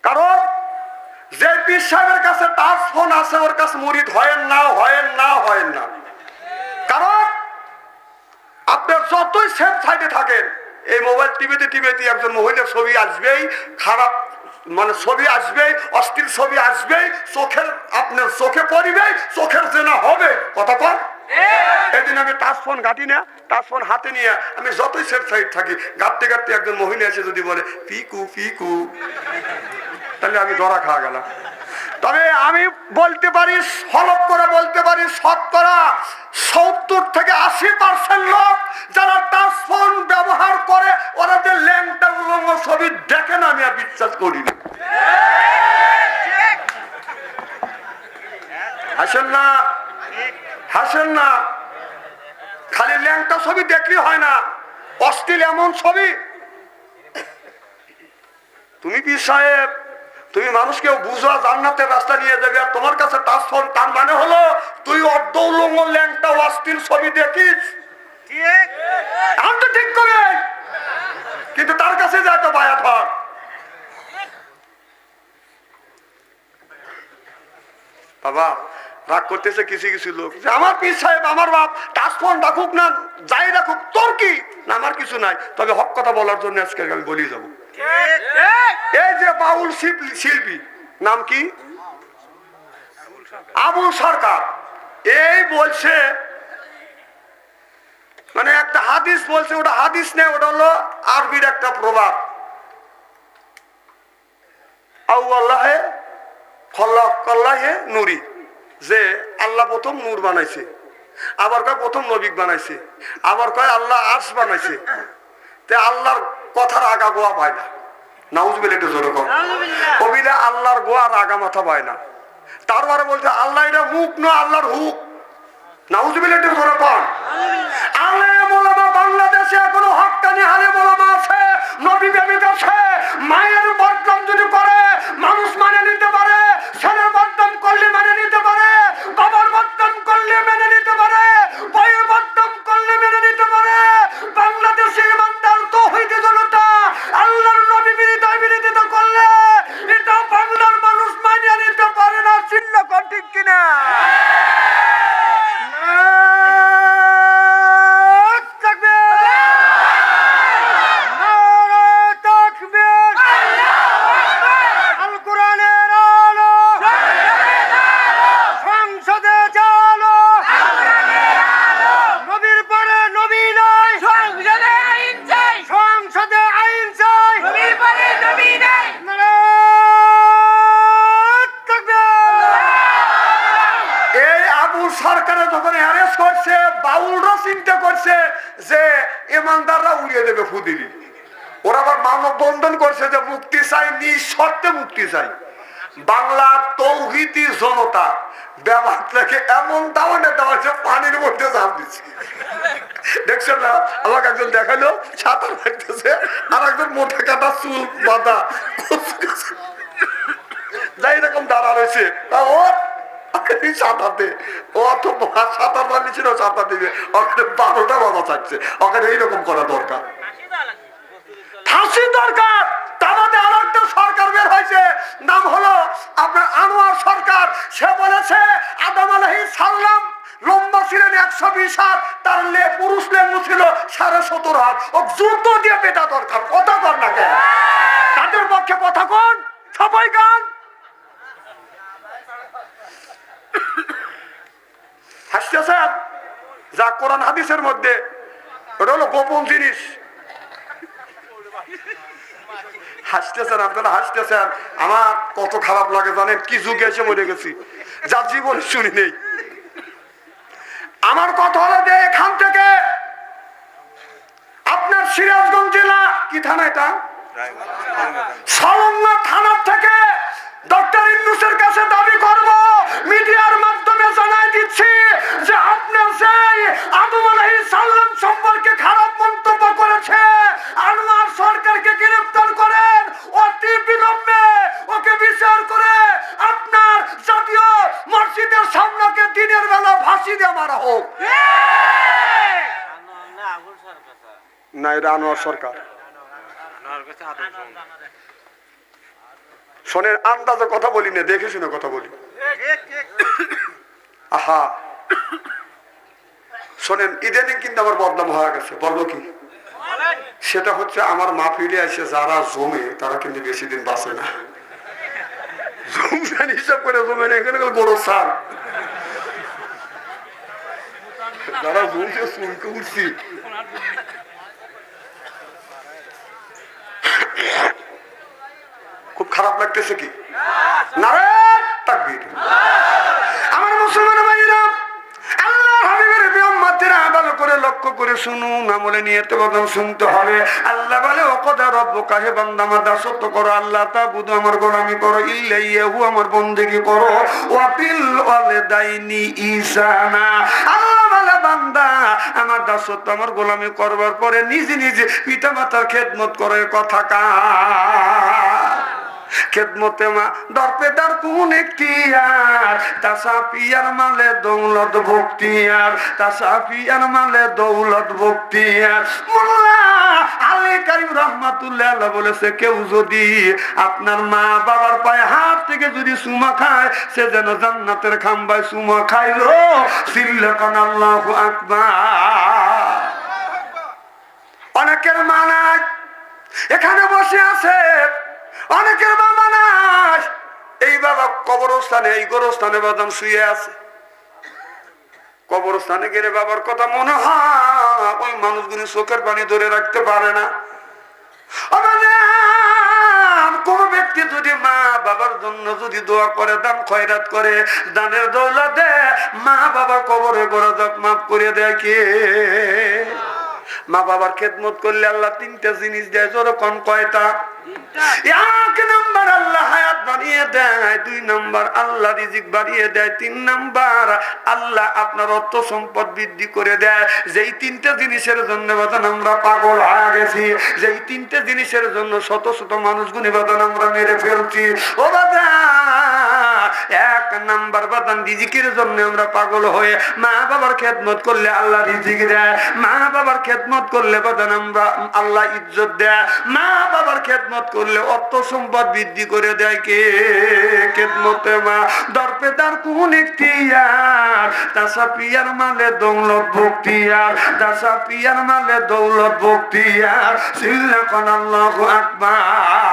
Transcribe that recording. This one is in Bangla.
কারণ যে পীর সাহেবের কাছে টাচ ফোন আছে ওর কাছে মুরিদ হয় না। কারণ আপনার যতই সেফ সাইডে থাকেন, এই মোবাইল টিভিতে একজন মহিলার ছবি আসবেই, খারাপ মানে ছবি আসবেই, অস্থির ছবি আসবেই, চোখের আপনার চোখে পড়বেই, চোখের জেনা হবে। কথা কন। এদিন আমি টাচ ফোন ঘাটি না, টাচ ফোন হাতে নিয়ে আমি যতই সেফ সাইড থাকি, ঘাটতে একজন মহিলা এসে যদি বলে পিকু, তাহলে আমি ধরা খাওয়া গেলাম। তবে আমি বলতে পারি, হলফ করে বলতে পারি, শতকরা 70 থেকে 80% লোক যারা টাচ ফোন ব্যবহার করে ওরা যে ল্যাংটা উলঙ্গ ছবি দেখে না, আমি আর বিশ্বাস করি না। হাসেন না, খালি ল্যাংটা ছবি দেখলে হয় না, অশ্লীল এমন ছবি। তুমি পীর সাহেব, তুমি মানুষকে বুঝা জান্নাতের রাস্তা নিয়ে যাবে, আর তোমার কাছে টাচ ফোন, তার মানে হলো তুই অর্ধ উলঙ্গ ল্যাংটা অশ্লীল ছবি দেখিস। আমি তো ঠিক করে, কিন্তু তার কাছে যায় তো বায়াত হয়। বাবা রাগ করতেছে কিছু লোক যে আমার পীর সাহেব, আমার বাপ টাচ ফোন রাখুক না, যাই রাখুক, তোর কি না, আমার কিছু নাই। তবে হক কথা বলার জন্য আজকে আমি বলি যাবো। এই যে বাউল শিল্পী, নাম কি? আবুল সরকার। এই বলছে, মানে একটা হাদিস বলছে, ওটা হাদিস নেই, ওটা হলো আরবির একটা প্রবাদ। আল্লাহে খল্লাহে নুরি, যে আল্লাহ প্রথম নূর বানাইছে, আবার কয় প্রথম নবিক বানাইছে, আবার কয় আল্লাহ আরশ বানাইছে। তে আল্লাহর কথার আগা গোয়া পায় না। নাউজুবিল্লাহ, একটু জোরে কর। কবিরা আল্লাহর গোয়ার আগা মাথা পায় না। তারপরে বলছে আল্লাহ এটা মুখ না, আল্লাহর হুক। নাউজুবিল্লাহ, একটু জোরে কর। আলেম ওলামা বাংলাদেশে এখনো হক্কানি আলেম ওলামা আছে, নবী প্রেমিক আছে। মায়ের বদনাম যদি করে মানুষ মানে নিতে পারে, ছেলের বদনাম করলে মানে নিতে পারে, বাবার বদনাম করলে মেনে নিতে পারে, বইয়ের বদনাম করলে মেনে নিতে পারে। বাংলাদেশে ইমানদার তৌহিদি জনতা আল্লাহর নবী বিরোধিতা করলে এটা বাংলার মানুষ মানিয়ে নিতে পারে না। চিল্লা কর ঠিক কিনা? সরকারে যখন অ্যারেস্ট করছে, বাউলরা চিন্তা করছে যে ইমানদাররা উড়িয়ে দেবে ফুদিলি। ওরা আবার মানববন্ধন করছে যে মুক্তি চাই, নিঃশর্তে মুক্তি চাই। বাংলার তৌহিদি জনতা ব্যাপারটাকে এমন দাওয়ানে দেওয়াছে, পানির মধ্যে জাম দিচ্ছে। দেখছেন না? আমাকে একজন দেখালো সাঁতার কাটতেছে, আর একজন মোটা কাটা চুল বাঁধা যাই রকম দাঁড়া রয়েছে, সাঁতারতে অত সাঁতার বানিয়েছিল, সাঁতার দিবে ওখানে 12টা বাজা চাচ্ছে। ওখানে এইরকম করা দরকার, ফাঁসি দরকার। তার মধ্যে আর একটা সরকার বের হয়েছে, নাম হলো আপনার আনোয়ার সরকার। সে বলেছে আদম আলাইহিস সালাম লম্বা ছিলেন 120 হাত, তার পুরুষ লেঙ্গু ছিল 17.5 হাত। ও যুদ্ধ দিয়ে পেটা দরকার। কথা কর না কেন? তাদের পক্ষে কথা কন, সবাই গান। হাসতেছেন? যা কোরআন হাদিসের মধ্যে, ওটা হলো গোপন জিনিস। হাসতেছেন আপনারা, হাসতেছেন। আমার কত খারাপ লাগে জানেন? কি যুগে এসে মরে গেছি, যা জীবন শুনি নেই। আমার কথা হলো যে এখান থেকে আপনার সিরাজগঞ্জ জেলা কি থানা, এটা সালঙ্গা থানা থেকে ডক্টর ইউনূসের কাছে দাবি করব, মিডিয়ার মাধ্যমে জানাই দিচ্ছি যে আপনার সেই আদম আলাইহিস সালাম সম্পর্কে খারাপ মন্তব্য করেছে, আনোয়ার সরকারকে গ্রেফতার করেন, অতি বিলম্বে ওকে বিচার করে আপনার জাতীয় মসজিদের সামনেকে দিনের বেলা ফাঁসি দিয়ে মারা হোক। না, এটা আনোয়ার সরকার। শোনেন, আন্দাজে কথা বলি না, দেখে শুনে কথা বলি। আহা, শোনেন, ইদানিং কিন্তু আমার বদনাম হয়ে গেছে। বলবো কি? সেটা হচ্ছে আমার মাহফিলে এসে যারা জমে তারা কিন্তু বেশি দিন বাঁচে না। জমছেন হিসাব করে জমে না, এখানে বড় সার যারা জমছে চুলকে উঠছি। খুব খারাপ লাগতেছে কি? নারায়ণ তাকবীর। আমার মুসলমান ভাইরা, আল্লাহ হাবিবের উম্মতেরা ভালো করে লক্ষ্য করে শুনুন, আমলে নিয়তে বদন শুনতে হবে। আল্লাহ বলে, ওকদা রব্বুকা, হে বান্দা আমার দাসত্ব করো, আল্লাহ তাবুদু, আমার গোলামি করো, ইল্লাইয়াহু, আমার বন্দেগী করো, ওয়া বিল ওয়ালিদাইনি ইহসানা। আল্লাহ বলে, বান্দা আমার দাসত্ব, আমার গোলামি করবার পরে নিজে নিজে পিতা মাতার খেদমত করে। কথা কার? খেদমতে মা দরপেদার কোন এখতিয়ার, তাসাফিয়ার মালে দৌলত ভক্তিয়ার, তাসাফিয়ার মালে দৌলত ভক্তিয়ার। মোল্লা আলী কারিম রাহমাতুল্লাহ আলাইহি বলেছে, কেউ যদি আপনার মা বাবার পায়ে হাত থেকে যদি চুমা খায়, সে যেন জান্নাতের খাম্বায় চুমা খাইলো। সিল্লাকান আল্লাহু আকবার। অনেকের মা নাই, এখানে বসে আছে, অনেকের বাবা নাই। এই বাবা কবরস্থানে, এই গোরস্থানে বাদাম শুয়ে আছে। কবরস্থানে গেলে বাবার কথা মনে হয়, ওই মানুষগুলি চোখের পানি ধরে রাখতে পারে না। কোন ব্যক্তি যদি মা বাবার জন্য যদি দোয়া করে, দান খয়রাত করে, দানের দৌলতে মা বাবা কবরে গরজাত মাফ করে দেয় কে? মা বাবার খেদমত করলে আল্লাহ তিনটা জিনিস দেয়। যেরকম কয়টা? এক নাম্বার আল্লাহ হায়াত বাড়িয়ে দেয়, দুই নাম্বার আল্লাহ রিজিক বাড়িয়ে দেয়, তিন নাম্বার আল্লাহ আপনার অর্থ সম্পদ বৃদ্ধি করে দেয়। যেই তিনটা জিনিসের জন্য বাদান আমরা পাগল হয়ে গেছি, যেই তিনটা জিনিসের জন্য শত শত মানুষগুলি বাদান আমরা মেরে ফেলছি। ও বাদা, এক নাম্বার বাদান রিজিকের জন্য আমরা পাগল হয়ে, মা বাবার খেদমত করলে আল্লাহ রিজিক দেয়, মা বাবার খেদমত করলে বাদান আমরা আল্লাহ ইজ্জত দেয়, মা বাবার খেদমত করলে অর্থ সম্পদ বৃদ্ধি করে দেয় কে? খেদমতে মা দরপেদার কোন এখতিয়ার, তাসাফিয়ার মালে দৌলত ভক্তিয়ার, তাসাফিয়ার মালে দৌলত ভক্তিয়ার। সিল্লাকান আল্লাহু আকবার।